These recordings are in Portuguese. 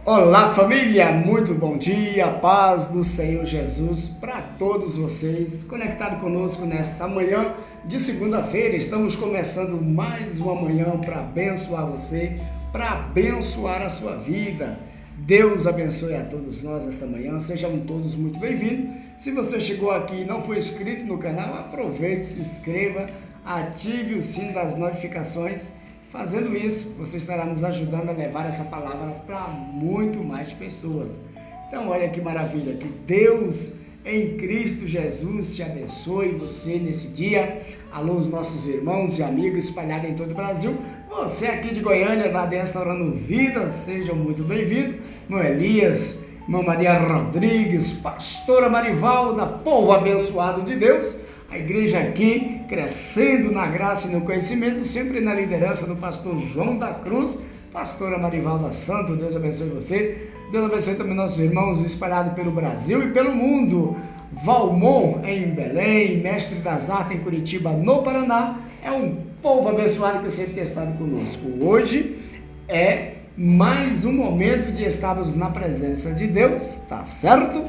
Olá família, muito bom dia, paz do Senhor Jesus para todos vocês, conectado conosco nesta manhã de segunda-feira. Estamos começando mais uma manhã para abençoar você, para abençoar a sua vida. Deus abençoe a todos nós esta manhã, sejam todos muito bem-vindos. Se você chegou aqui e não foi inscrito no canal, aproveite, se inscreva, ative o sino das notificações. Fazendo isso, você estará nos ajudando a levar essa palavra para muito mais pessoas. Então, olha que maravilha, que Deus em Cristo Jesus te abençoe você nesse dia. Alô, os nossos irmãos e amigos espalhados em todo o Brasil. Você aqui de Goiânia, lá dentro, orando vidas, sejam muito bem-vindos. Irmão Elias, irmã Maria Rodrigues, pastora Marivalda, povo abençoado de Deus. A igreja aqui crescendo na graça e no conhecimento, sempre na liderança do pastor João da Cruz, pastora Marivalda Santo. Deus abençoe você. Deus abençoe também nossos irmãos espalhados pelo Brasil e pelo mundo. Valmon em Belém, mestre das artes em Curitiba, no Paraná. É um povo abençoado que sempre tem estado conosco. Hoje é mais um momento de estarmos na presença de Deus, tá certo?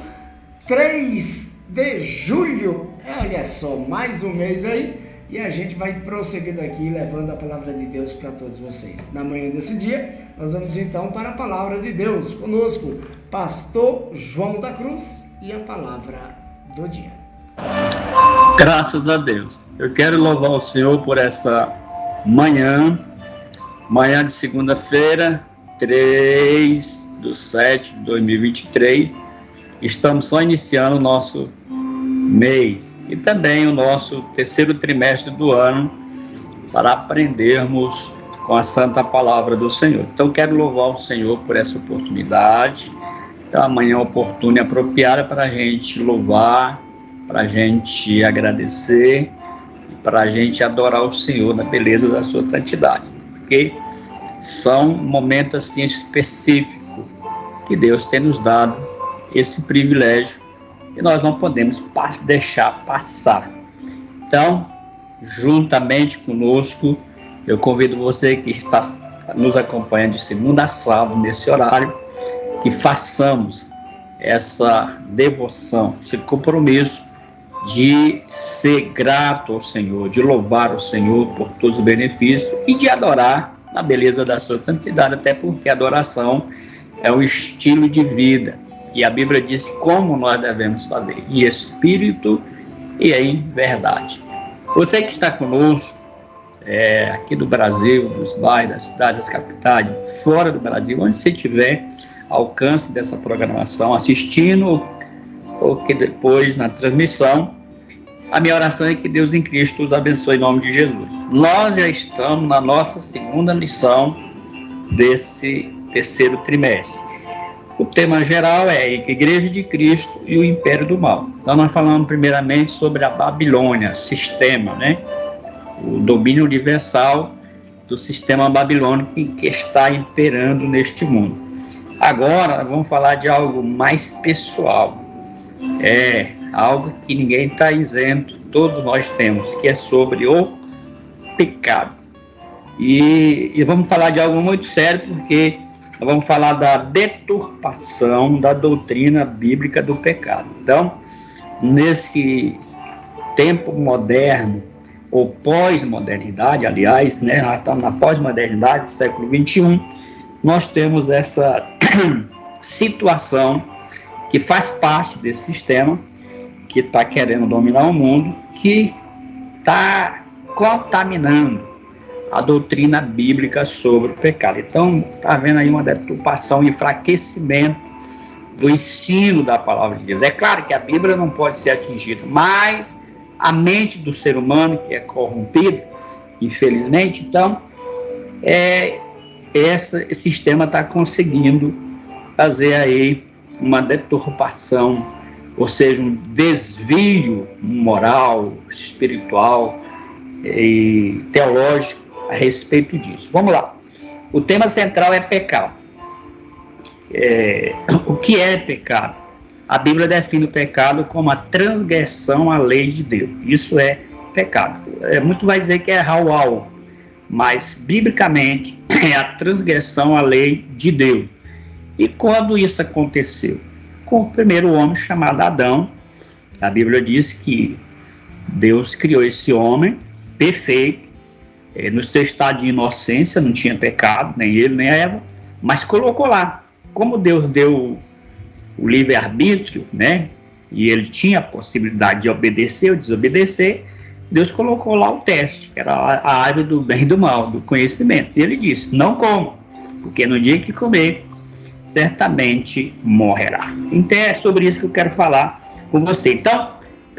3 de julho, olha só, mais um mês aí, e a gente vai prosseguir daqui levando a palavra de Deus para todos vocês. Na manhã desse dia, nós vamos então para a palavra de Deus. Conosco, pastor João da Cruz e a palavra do dia. Graças a Deus. Eu quero louvar o Senhor por essa manhã de segunda-feira, 3/7/2023. Estamos só iniciando o nosso mês e também o nosso terceiro trimestre do ano para aprendermos com a santa palavra do Senhor. Então quero louvar o Senhor por essa oportunidade, uma manhã oportuna e apropriada para a gente louvar, para a gente agradecer e para a gente adorar o Senhor na beleza da sua santidade, porque são momentos assim específicos que Deus tem nos dado esse privilégio que nós não podemos deixar passar. Então, juntamente conosco, eu convido você que está nos acompanhando de segunda a sábado, nesse horário, que façamos essa devoção, esse compromisso de ser grato ao Senhor, de louvar o Senhor por todos os benefícios e de adorar na beleza da sua santidade, até porque a adoração é um estilo de vida. E a Bíblia diz como nós devemos fazer, em espírito e em verdade. Você que está conosco, aqui do Brasil, dos bairros, das cidades, das capitais, fora do Brasil, onde você estiver, alcance dessa programação, assistindo, ou que depois na transmissão, a minha oração é que Deus em Cristo os abençoe em nome de Jesus. Nós já estamos na nossa segunda lição desse terceiro trimestre. O tema geral é Igreja de Cristo e o Império do Mal. Então nós falamos primeiramente sobre a Babilônia, sistema, né? O domínio universal do sistema babilônico que está imperando neste mundo. Agora vamos falar de algo mais pessoal. Algo que ninguém está isento, todos nós temos, que é sobre o pecado. E vamos falar de algo muito sério, porque nós vamos falar da deturpação da doutrina bíblica do pecado. Então, nesse tempo moderno, ou pós-modernidade, aliás, né, nós estamos na pós-modernidade, século XXI, nós temos essa situação que faz parte desse sistema, que está querendo dominar o mundo, que está contaminando a doutrina bíblica sobre o pecado. Então, está havendo aí uma deturpação e enfraquecimento do ensino da palavra de Deus. É claro que a Bíblia não pode ser atingida, mas a mente do ser humano, que é corrompida, infelizmente, então, esse sistema está conseguindo fazer aí uma deturpação, ou seja, um desvio moral, espiritual e teológico a respeito disso. Vamos lá. O tema central é pecado. O que é pecado? A Bíblia define o pecado como a transgressão à lei de Deus. Isso é pecado. Muito vai dizer que é errar o mas biblicamente é a transgressão à lei de Deus. E quando isso aconteceu? Com o primeiro homem chamado Adão. A Bíblia diz que Deus criou esse homem perfeito, no seu estado de inocência, não tinha pecado, nem ele, nem Eva, mas colocou lá. Como Deus deu o livre-arbítrio, né, e ele tinha a possibilidade de obedecer ou desobedecer, Deus colocou lá o teste, que era a árvore do bem e do mal, do conhecimento. E ele disse, não coma, porque no dia que comer, certamente morrerá. Então é sobre isso que eu quero falar com você. Então, o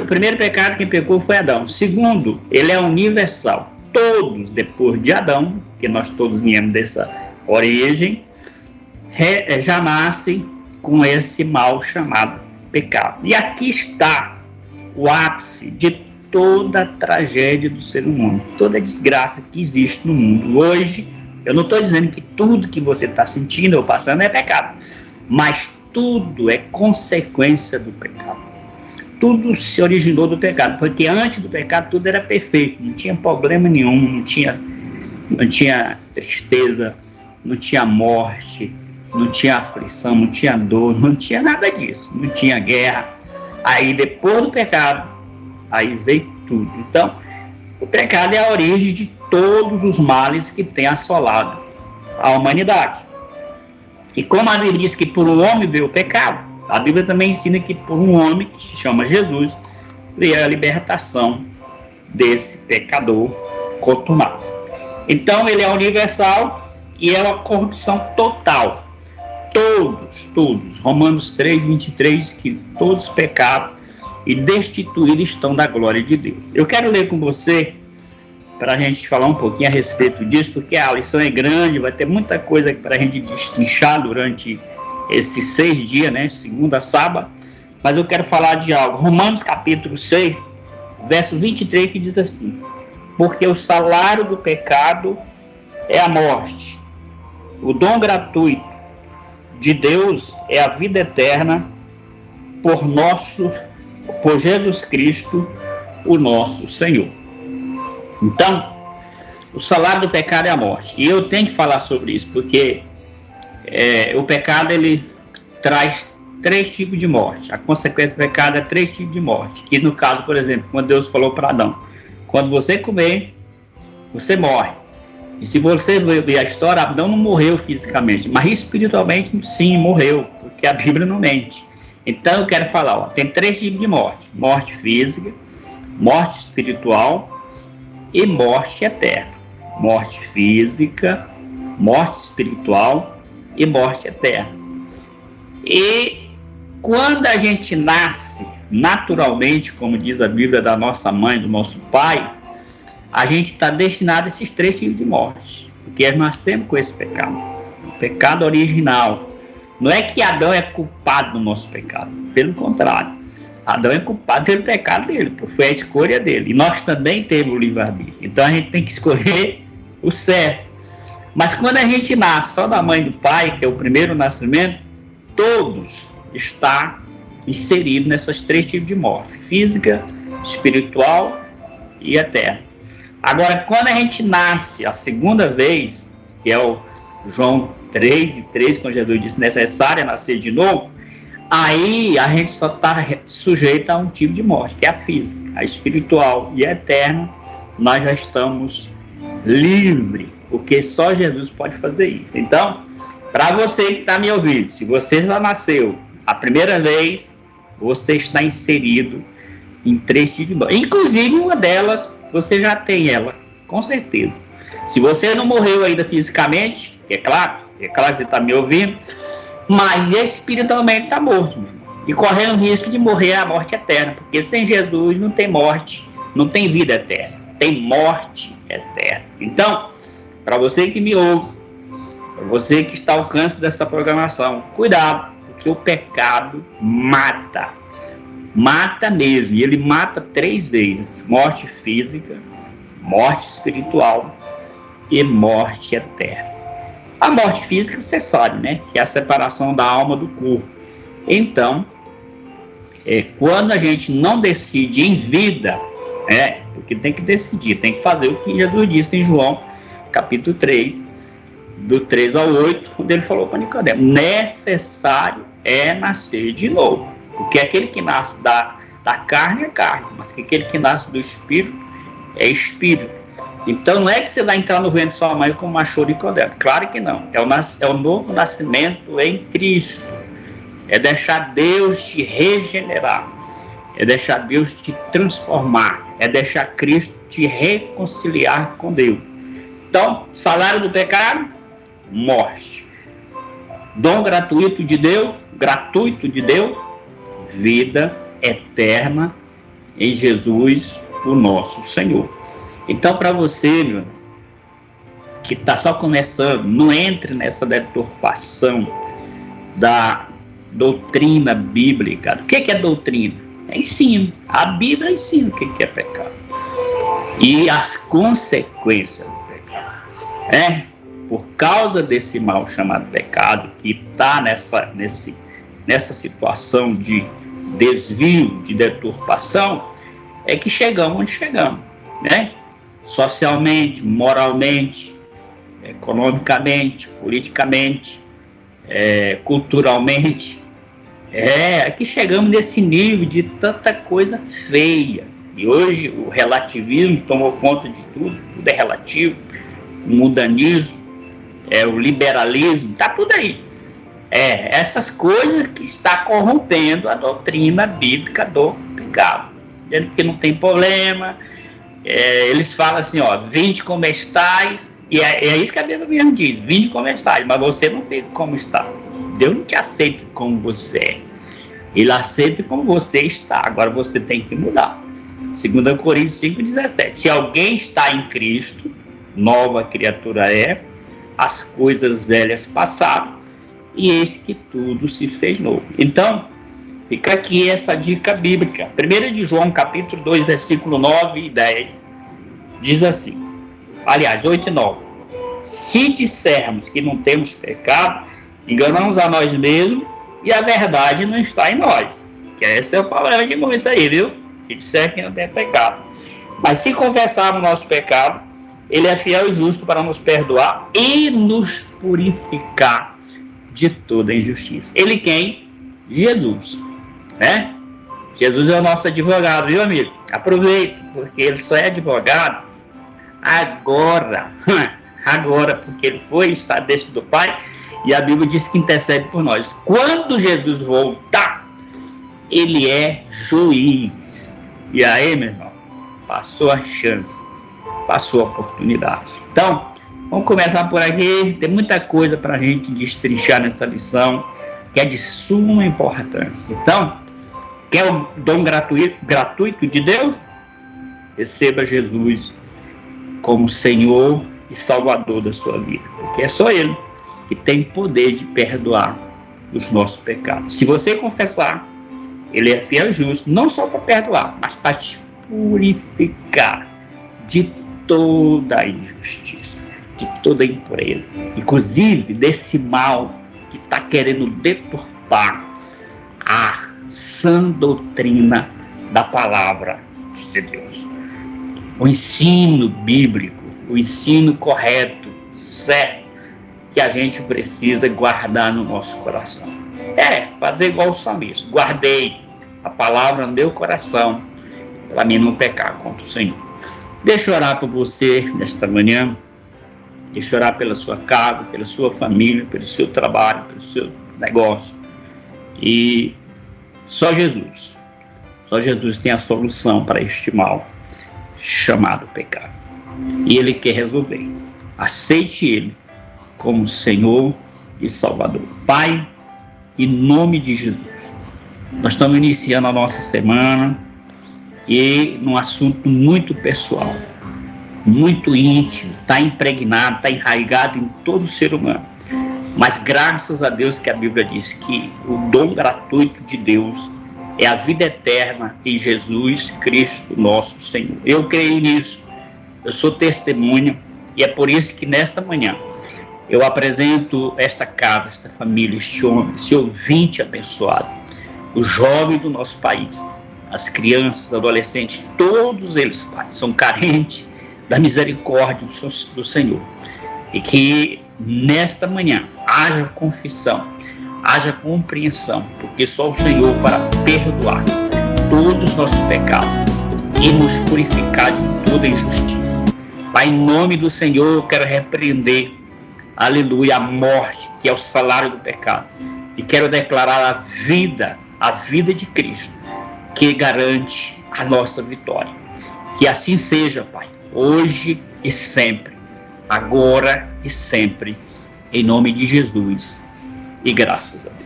primeiro pecado quem pecou foi Adão. Segundo, ele é universal. Todos depois de Adão, que nós todos viemos dessa origem, já nascem com esse mal chamado pecado. E aqui está o ápice de toda a tragédia do ser humano, toda a desgraça que existe no mundo hoje. Eu não estou dizendo que tudo que você está sentindo ou passando é pecado, mas tudo é consequência do pecado. Tudo se originou do pecado, porque antes do pecado tudo era perfeito, não tinha problema nenhum, não tinha tristeza, não tinha morte, não tinha aflição, não tinha dor, não tinha nada disso, não tinha guerra. Aí depois do pecado, aí veio tudo. Então, o pecado é a origem de todos os males que tem assolado a humanidade. E como a Bíblia diz que por um homem veio o pecado, a Bíblia também ensina que por um homem, que se chama Jesus, veio a libertação desse pecador contumaz. Então ele é universal e é uma corrupção total. Todos, Romanos 3, 23, que todos pecaram e destituídos estão da glória de Deus. Eu quero ler com você, para a gente falar um pouquinho a respeito disso, porque a lição é grande, vai ter muita coisa para a gente destrinchar durante esses 6 dias, né, segunda a sábado, mas eu quero falar de algo. Romanos capítulo 6, verso 23, que diz assim: porque o salário do pecado é a morte, o dom gratuito de Deus é a vida eterna por Jesus Cristo, o nosso Senhor. Então, o salário do pecado é a morte. E eu tenho que falar sobre isso, porque o pecado, ele traz 3 tipos de morte. A consequência do pecado é 3 tipos de morte. E no caso, por exemplo, quando Deus falou para Adão, quando você comer, você morre. E se você ver a história, Adão não morreu fisicamente, mas espiritualmente sim, morreu, porque a Bíblia não mente. Então eu quero falar, tem 3 tipos de morte: morte física, morte espiritual e morte eterna. Morte física, morte espiritual e morte eterna. E quando a gente nasce naturalmente, como diz a Bíblia, da nossa mãe, do nosso pai, a gente está destinado a esses 3 tipos de morte, porque nós nascemos com esse pecado, o pecado original. Não é que Adão é culpado do nosso pecado, pelo contrário, Adão é culpado pelo pecado dele, porque foi a escolha dele, e nós também temos o livre-arbítrio, então a gente tem que escolher o certo. Mas quando a gente nasce só da mãe e do pai, que é o primeiro nascimento, todos estão inseridos nessas 3 tipos de morte: física, espiritual e eterna. Agora, quando a gente nasce a segunda vez, que é o João 3:3, quando Jesus disse necessário nascer de novo, aí a gente só está sujeito a um tipo de morte, que é a física. A espiritual e a eterna, nós já estamos livres, porque só Jesus pode fazer isso. Então, para você que está me ouvindo, se você já nasceu a primeira vez, você está inserido em 3 tipos de morte. Inclusive, uma delas, você já tem ela, com certeza. Se você não morreu ainda fisicamente, é claro que você está me ouvindo, mas espiritualmente está morto, meu irmão, e correndo o risco de morrer a morte eterna, porque sem Jesus não tem morte, não tem vida eterna, tem morte eterna. Então, para você que me ouve, para você que está ao alcance dessa programação, cuidado, porque o pecado mata mesmo, e ele mata 3 vezes: morte física, morte espiritual e morte eterna. A morte física, você sabe, né, que é a separação da alma do corpo. Então, quando a gente não decide em vida, porque tem que decidir, tem que fazer o que Jesus disse em João capítulo 3, do 3 ao 8, quando ele falou para Nicodemo: necessário é nascer de novo, porque aquele que nasce da carne é carne, mas aquele que nasce do Espírito é Espírito. Então não é que você vai entrar no ventre de sua mãe como achou Nicodemo, claro que não. É o novo nascimento em Cristo, é deixar Deus te regenerar, é deixar Deus te transformar, é deixar Cristo te reconciliar com Deus. Então, salário do pecado, morte. Dom gratuito de Deus, vida eterna em Jesus, o nosso Senhor. Então, para você, meu, que está só começando, não entre nessa deturpação da doutrina bíblica. O que é doutrina? É ensino. A Bíblia ensina o que é pecado e as consequências do pecado. Por causa desse mal chamado pecado, que está nessa situação de desvio, de deturpação, é que chegamos onde chegamos, né? Socialmente, moralmente, economicamente, politicamente, culturalmente, é que chegamos nesse nível de tanta coisa feia. E hoje o relativismo tomou conta de tudo é relativo, o mundanismo, o liberalismo, está tudo aí. Essas coisas que está corrompendo a doutrina bíblica do pecado, dizendo que não tem problema. Eles falam assim, vinde como estais, e é isso que a Bíblia mesmo diz: vinde como estais, mas você não fica como está. Deus não te aceita como você é, Ele aceita como você está. Agora você tem que mudar. 2 Coríntios 5,17: se alguém está em Cristo, nova criatura é, as coisas velhas passaram, e eis que tudo se fez novo. Então, fica aqui essa dica bíblica. 1 de João, capítulo 2, versículo 9 e 10, diz assim, aliás, 8 e 9: se dissermos que não temos pecado, enganamos a nós mesmos e a verdade não está em nós. Que esse é o problema de muitos aí, viu? Se disser que não tem pecado. Mas se confessarmos nosso pecado, Ele é fiel e justo para nos perdoar e nos purificar de toda injustiça. Ele quem? Jesus, né? Jesus é o nosso advogado, viu, amigo? Aproveita, porque Ele só é advogado agora, porque Ele foi, está dentro do Pai, e a Bíblia diz que intercede por nós. Quando Jesus voltar, Ele é juiz. E aí, meu irmão, passou a chance, passou a oportunidade. Então, vamos começar por aqui. Tem muita coisa para a gente destrinchar nessa lição, que é de suma importância. Então, quer o dom gratuito de Deus? Receba Jesus como Senhor e Salvador da sua vida, porque é só Ele que tem poder de perdoar os nossos pecados. Se você confessar, Ele é fiel e justo, não só para perdoar, mas para te purificar de toda a injustiça, de toda a impureza, inclusive desse mal que está querendo deturpar a sã doutrina da palavra de Deus. O ensino bíblico, o ensino correto, certo, que a gente precisa guardar no nosso coração. Fazer igual o salmista: guardei a palavra no meu coração, para mim não pecar contra o Senhor. Deixa eu orar por você nesta manhã. Deixa eu orar pela sua casa, pela sua família, pelo seu trabalho, pelo seu negócio. E só Jesus tem a solução para este mal chamado pecado. E Ele quer resolver. Aceite Ele como Senhor e Salvador. Pai, em nome de Jesus, nós estamos iniciando a nossa semana e num assunto muito pessoal, muito íntimo, está impregnado, está enraizado em todo ser humano. Mas graças a Deus que a Bíblia diz que o dom gratuito de Deus é a vida eterna em Jesus Cristo, nosso Senhor. Eu creio nisso, eu sou testemunha, e é por isso que nesta manhã eu apresento esta casa, esta família, este homem, esse ouvinte abençoado, o jovem do nosso país, as crianças, os adolescentes, todos eles, Pai, são carentes da misericórdia do Senhor. E que nesta manhã, haja confissão, haja compreensão, porque só o Senhor para perdoar todos os nossos pecados e nos purificar de toda injustiça. Pai, em nome do Senhor, eu quero repreender, aleluia, a morte, que é o salário do pecado, e quero declarar a vida de Cristo, que garante a nossa vitória. Que assim seja, Pai, hoje e sempre, agora e sempre, em nome de Jesus, e graças a Deus.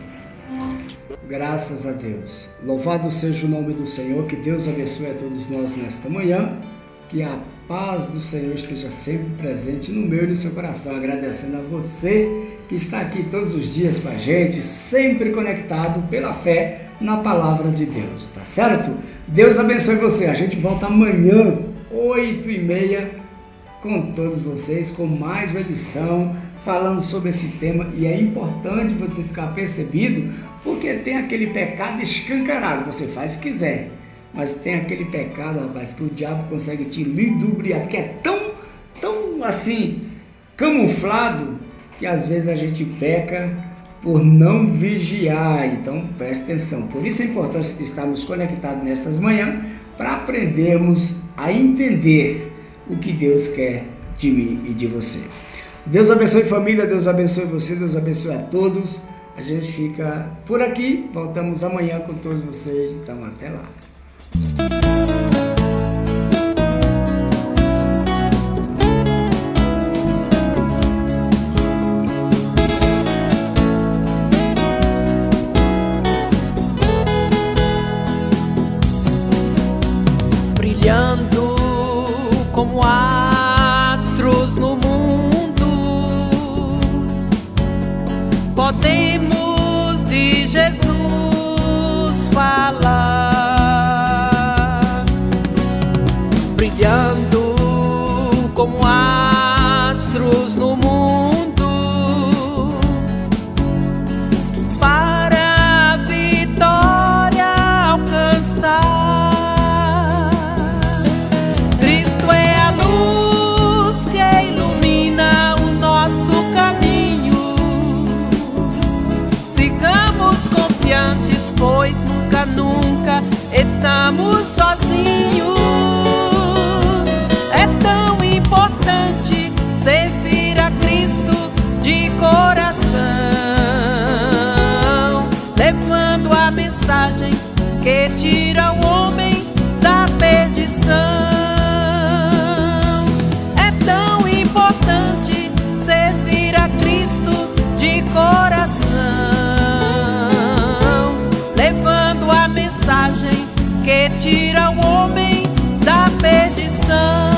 Graças a Deus. Louvado seja o nome do Senhor, que Deus abençoe a todos nós nesta manhã, que a paz do Senhor esteja sempre presente no meu e no seu coração, agradecendo a você que está aqui todos os dias com a gente, sempre conectado pela fé na palavra de Deus, tá certo? Deus abençoe você, a gente volta amanhã, 8h30, com todos vocês, com mais uma edição, falando sobre esse tema, e é importante você ficar percebido, porque tem aquele pecado escancarado, você faz se quiser, mas tem aquele pecado, rapaz, que o diabo consegue te ludibriar, porque é tão assim, camuflado, que às vezes a gente peca por não vigiar. Então preste atenção, por isso a importância de estarmos conectados nestas manhãs, para aprendermos a entender o que Deus quer de mim e de você. Deus abençoe família, Deus abençoe você, Deus abençoe a todos. A gente fica por aqui, voltamos amanhã com todos vocês, então até lá. Brilhando como astros no mundo, podemos de Jesus falar. Brilhando como astros no mundo, para a vitória alcançar. Pois nunca estamos sozinhos. É tão importante servir a Cristo de coração, levando a mensagem que tira o homem da perdição. É tão importante servir a Cristo de coração, levando a mensagem que tira o homem da perdição.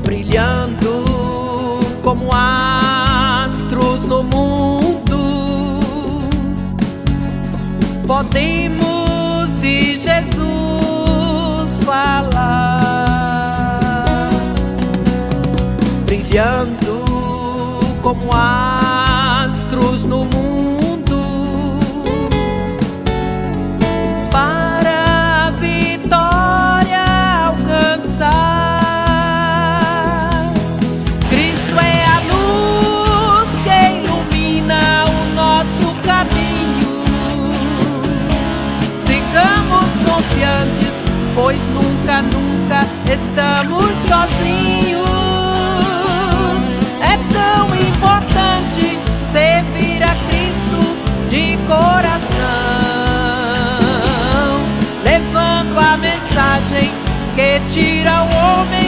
Brilhando como astros no mundo, podemos de Jesus falar. Brilhando como astros no mundo, para a vitória alcançar. Cristo é a luz que ilumina o nosso caminho. Sigamos confiantes, pois nunca estamos sozinhos. É tão importante servir a Cristo de coração, levando a mensagem que tira o homem